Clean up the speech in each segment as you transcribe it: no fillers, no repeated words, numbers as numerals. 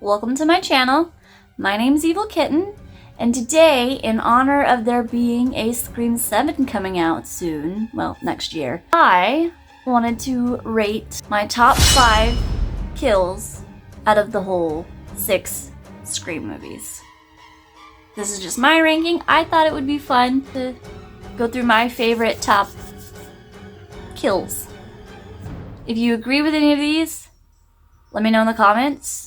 welcome to my channel. My name's Evil Kitten, and today, in honor of there being a Scream 7 coming out soon, well, next year, I wanted to rate my top 5 kills out of the whole 6 Scream movies. This is just my ranking. I thought it would be fun to go through my favorite top kills. If you agree with any of these, let me know in the comments.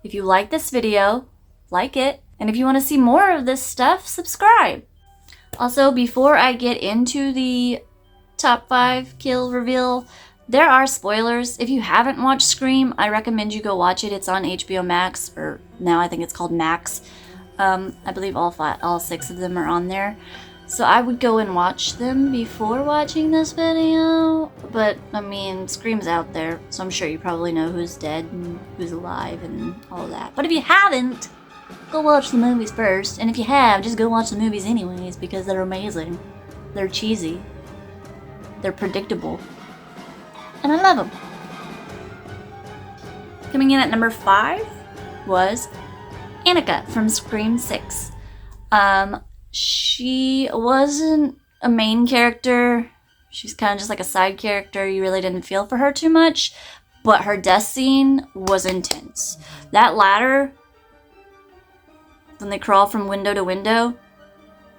If you like this video, like it. And if you want to see more of this stuff, subscribe. Also, before I get into the top 5 kill reveal, there are spoilers. If you haven't watched Scream, I recommend you go watch it. It's on HBO Max, or now I think it's called Max. I believe all 6 of them are on there. So I would go and watch them before watching this video. But, I mean, Scream's out there, so I'm sure you probably know who's dead and who's alive and all that. But if you haven't, go watch the movies first. And if you have, just go watch the movies anyways, because they're amazing. They're cheesy. They're predictable. And I love them. Coming in at number 5 was Annika from Scream 6. She wasn't a main character. She's kind of just like a side character. You really didn't feel for her too much. But her death scene was intense. That ladder, when they crawl from window to window,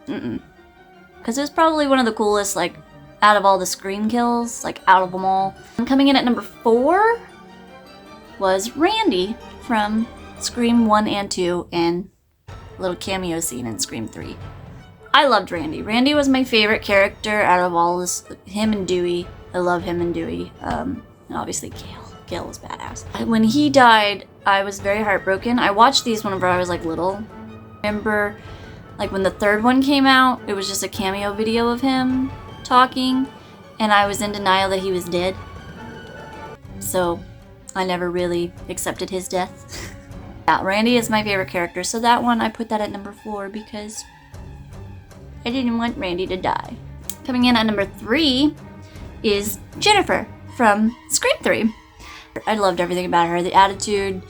because it was probably one of the coolest, like, out of all the Scream kills, like, out of them all. Coming in at number 4 was Randy from Scream 1 and 2 and a little cameo scene in Scream 3. I loved Randy. Randy was my favorite character out of all this. Him and Dewey. I love him and Dewey. And obviously Gale. Gale was badass. When he died, I was very heartbroken. I watched these whenever I was like little. I remember like when the 3rd one came out, it was just a cameo video of him talking, and I was in denial that he was dead. So I never really accepted his death. Yeah, Randy is my favorite character, so that one I put that at number 4 because I didn't want Randy to die. Coming in at number 3 is Jennifer from Scream 3. I loved everything about her. The attitude,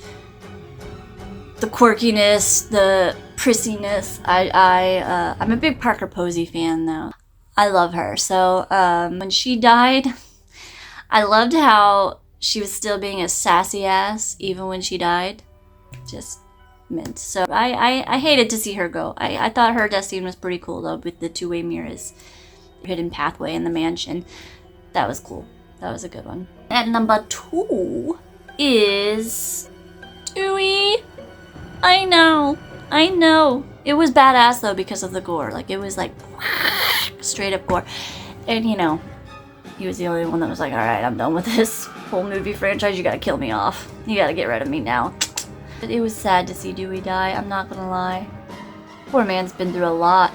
the quirkiness, the prissiness. I'm a big Parker Posey fan though. I love her. So when she died, I loved how she was still being a sassy ass even when she died. Just mint. So I hated to see her go. I thought her death scene was pretty cool though, with the 2-way mirrors, hidden pathway in the mansion. That was cool. That was a good one. At number 2 is Dewey. I know. It was badass though because of the gore. Like it was like straight up gore. And you know, he was the only one that was like, alright, I'm done with this whole movie franchise. You gotta kill me off. You gotta get rid of me now. It was sad to see Dewey die, I'm not gonna lie. Poor man's been through a lot.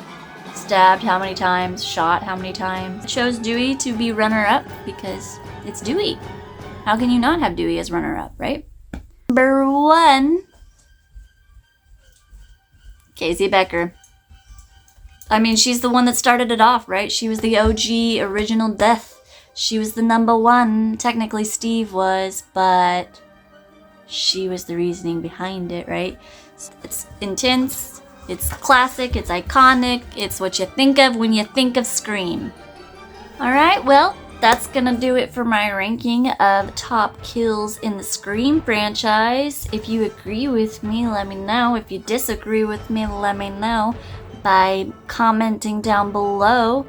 Stabbed how many times, shot how many times. Chose Dewey to be runner-up because it's Dewey. How can you not have Dewey as runner-up, right? Number 1, Casey Becker. I mean, she's the one that started it off, right? She was the OG original death. She was the number 1. Technically Steve was, but she was the reasoning behind it, right? It's intense, it's classic, it's iconic, it's what you think of when you think of Scream. Alright, well, that's gonna do it for my ranking of top kills in the Scream franchise. If you agree with me, let me know. If you disagree with me, let me know by commenting down below.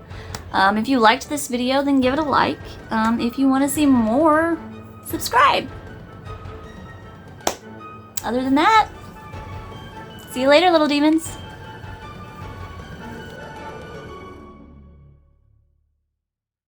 If you liked this video, then give it a like. If you want to see more, subscribe. Other than that, see you later, little demons.